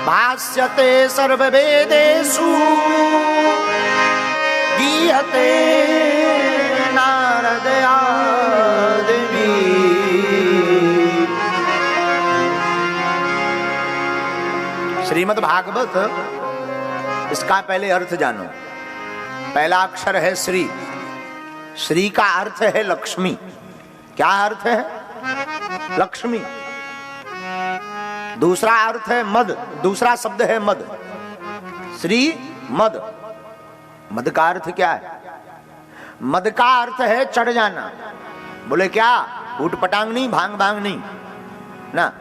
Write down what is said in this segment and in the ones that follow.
भाष्यते सर्ववेदेषु गीयते नारदयादिभिः। श्रीमद् भागवत, इसका पहले अर्थ जानो। पहला अक्षर है श्री। श्री का अर्थ है लक्ष्मी। क्या अर्थ है? लक्ष्मी। दूसरा अर्थ है मद। दूसरा शब्द है मद। श्री मद। मद का अर्थ क्या है? मद का अर्थ है चढ़ जाना। बोले क्या? ऊट पटांग नहीं, भांग भांग नहीं ना।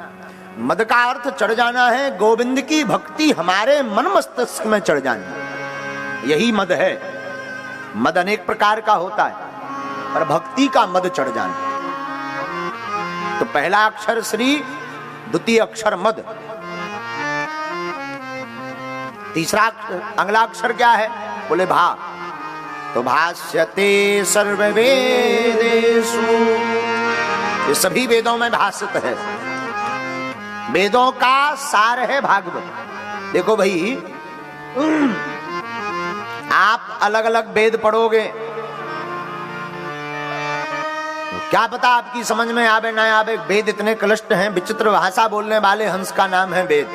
मद का अर्थ चढ़ जाना है। गोविंद की भक्ति हमारे मन मस्तिष्क में चढ़ जानी, यही मद है। मद अनेक प्रकार का होता है, पर भक्ति का मद चढ़ जाना। तो पहला अक्षर श्री, द्वितीय अक्षर मद, तीसरा अगला अक्षर क्या है? बोले भा। तो भाष्यते सर्ववेदेषु, ये सभी वेदों में भाष्यत है। वेदों का सार है भागवत। देखो भाई, आप अलग अलग वेद पढ़ोगे, क्या पता आपकी समझ में आवे ना आवे। वेद इतने क्लिष्ट हैं, विचित्र भाषा बोलने वाले हंस का नाम है वेद।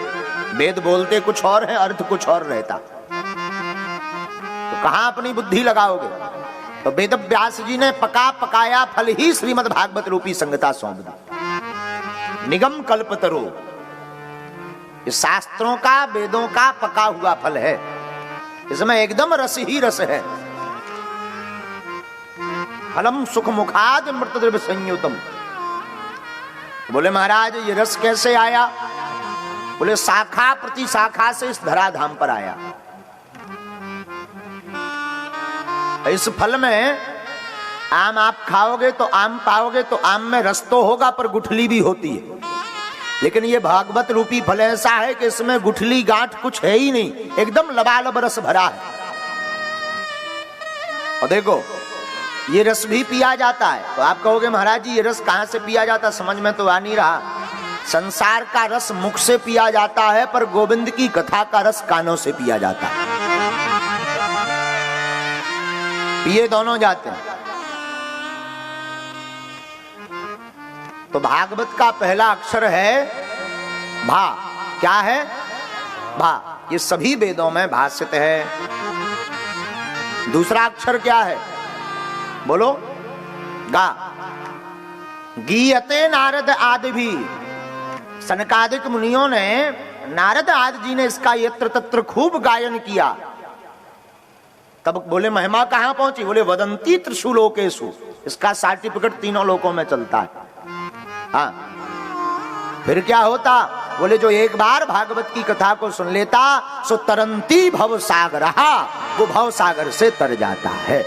वेद बोलते कुछ और है, अर्थ कुछ और रहता। तो कहां अपनी बुद्धि लगाओगे? तो वेद व्यास जी ने पका पकाया फल ही श्रीमद् भागवत रूपी संगता सौंप दी। निगम कल्पतरो, ये शास्त्रों का, वेदों का पका हुआ फल है। इसमें एकदम रस ही रस है। फलम सुख मुखाद मृतद्रव्य संयुतम। बोले महाराज ये रस कैसे आया? बोले शाखा प्रति शाखा से इस धराधाम पर आया। इस फल में आम आप खाओगे तो आम पाओगे, तो आम में रस तो होगा पर गुठली भी होती है। लेकिन ये भागवत रूपी फल ऐसा है कि इसमें गुठली गांठ कुछ है ही नहीं, एकदम लबालब रस भरा है। और देखो ये रस भी पिया जाता है। तो आप कहोगे महाराज जी ये रस कहां से पिया जाता? समझ में तो आ नहीं रहा। संसार का रस मुख से पिया जाता है, पर गोविंद की कथा का रस कानों से पिया जाता है। पिए दोनों जाते हैं। तो भागवत का पहला अक्षर है भा। क्या है? भा। ये सभी वेदों में भाष्यत है। दूसरा अक्षर क्या है? बोलो गा। गीयते नारद आदि भी। सनकादिक मुनियों ने, नारद आदि जी ने इसका यत्र तत्र खूब गायन किया। तब बोले महिमा कहां पहुंची? बोले वदंती त्रिषु लोकेषु। इसका सर्टिफिकेट तीनों लोकों में चलता है। हाँ, फिर क्या होता? बोले जो एक बार भागवत की कथा को सुन लेता सो तरंती भव सागर, वो भव सागर से तर जाता है।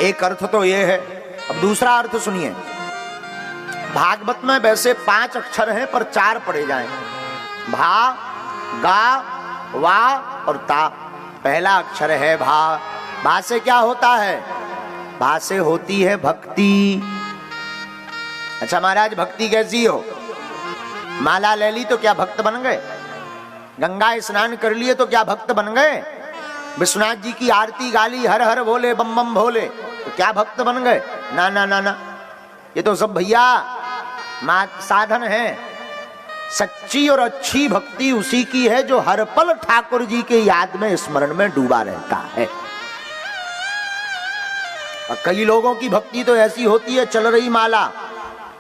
एक अर्थ तो ये है। अब दूसरा अर्थ सुनिए। भागवत में वैसे 5 अक्षर हैं, पर 4 पढ़े जाएं। भा, गा, वा और ता। पहला अक्षर है भा। भा से क्या होता है? भा से होती है भक्ति। अच्छा महाराज भक्ति कैसी हो? माला ले ली तो क्या भक्त बन गए? गंगा स्नान कर लिए तो क्या भक्त बन गए? विश्वनाथ जी की आरती गाली, हर हर भोले बम बम भोले, तो क्या भक्त बन गए? ना ना ना ना, ये तो सब भैया साधन है। सच्ची और अच्छी भक्ति उसी की है जो हर पल ठाकुर जी के याद में, स्मरण में डूबा रहता है। और कई लोगों की भक्ति तो ऐसी होती है, चल रही माला,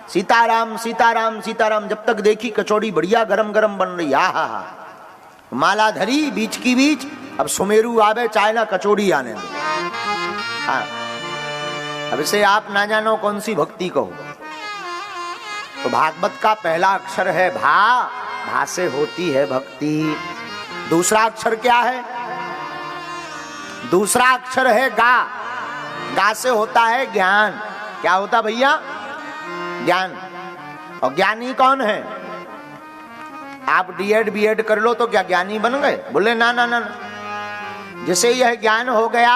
सीताराम सीताराम सीताराम, जब तक देखी कचौड़ी बढ़िया गरम गरम बन रही, हा हा हा, माला धरी बीच की बीच, अब सुमेरु आवे चाहे ना कचौड़ी आने दो। हाँ, अब इसे आप ना जानो कौन सी भक्ति कहो। तो भागवत का पहला अक्षर है भा। भा से होती है भक्ति। दूसरा अक्षर क्या है? दूसरा अक्षर है गा। गा से होता है ज्ञान। क्या होता भैया? ज्ञान। और ज्ञानी कौन है? आप डीएड बीएड कर लो तो क्या ज्ञानी बन गए? बोले ना ना ना, जिसे यह ज्ञान हो गया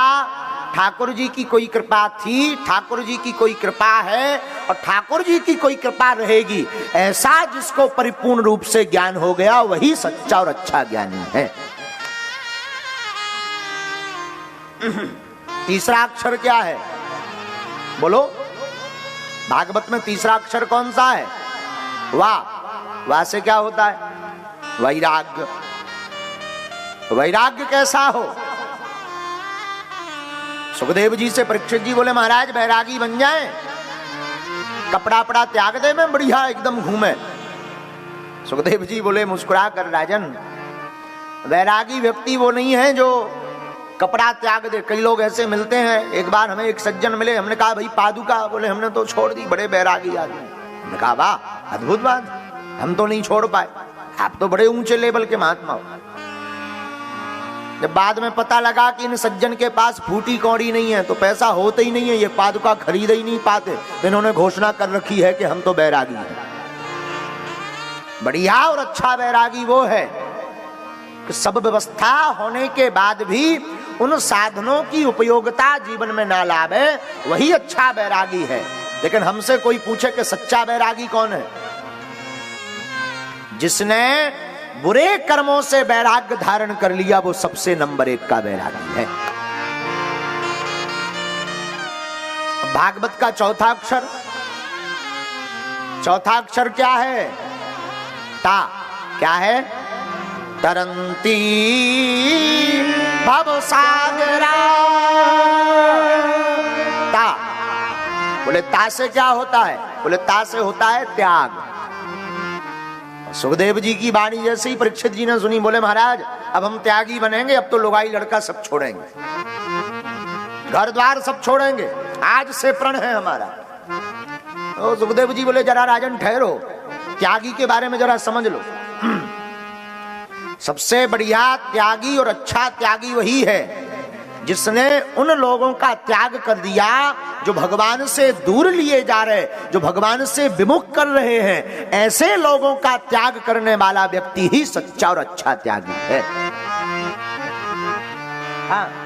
ठाकुर जी की कोई कृपा थी, ठाकुर जी की कोई कृपा है और ठाकुर जी की कोई कृपा रहेगी, ऐसा जिसको परिपूर्ण रूप से ज्ञान हो गया वही सच्चा और अच्छा ज्ञानी है। तीसरा अक्षर क्या है? बोलो, भागवत में तीसरा अक्षर कौन सा है? वाह। वाह से क्या होता है? वैराग्य। वैराग्य कैसा हो? सुखदेव जी से परीक्षित जी बोले महाराज वैरागी बन जाए, कपड़ा पड़ा त्याग दे, मैं बढ़िया एकदम घूमे। सुखदेव जी बोले मुस्कुरा कर, राजन वैरागी व्यक्ति वो नहीं है जो कपड़ा त्याग दे। कई लोग ऐसे मिलते हैं। एक बार हमें एक सज्जन मिले, हमने कहा भाई पादुका, बोले हमने तो छोड़ दी, बड़े बैरागी आदमी। हमने कहा वाह अद्भुत बात, हम तो नहीं छोड़ पाए, आप तो बड़े ऊंचे लेवल के महात्मा हो। जब बाद में पता लगा कि इन सज्जन के पास फूटी कौड़ी नहीं है, तो पैसा होता ही नहीं है, ये पादुका खरीद ही नहीं पाते, तो इन्होंने घोषणा कर रखी है कि हम तो बैरागी हैं। बढ़िया और अच्छा बैरागी वो है कि सब व्यवस्था होने के बाद भी उन साधनों की उपयोगिता जीवन में ना लावे, वही अच्छा बैरागी है। लेकिन हमसे कोई पूछे कि सच्चा बैरागी कौन है? जिसने बुरे कर्मों से वैराग्य धारण कर लिया, वो सबसे नंबर 1 का वैरागी है। भागवत का चौथा अक्षर, चौथा अक्षर क्या है? ता। क्या है? तरंती भवसागरा। ता। बोले ता से क्या होता है? बोले ता से होता है त्याग। सुखदेव जी की वाणी जैसे ही परीक्षित जी ने सुनी, बोले महाराज अब हम त्यागी बनेंगे, अब तो लुगाई लड़का सब छोड़ेंगे, घर द्वार सब छोड़ेंगे, आज से प्रण है हमारा। तो सुखदेव जी बोले जरा राजन ठहरो, त्यागी के बारे में जरा समझ लो। सबसे बढ़िया त्यागी और अच्छा त्यागी वही है जिसने उन लोगों का त्याग कर दिया जो भगवान से दूर लिए जा रहे, जो भगवान से विमुख कर रहे हैं। ऐसे लोगों का त्याग करने वाला व्यक्ति ही सच्चा और अच्छा त्यागी है। हाँ,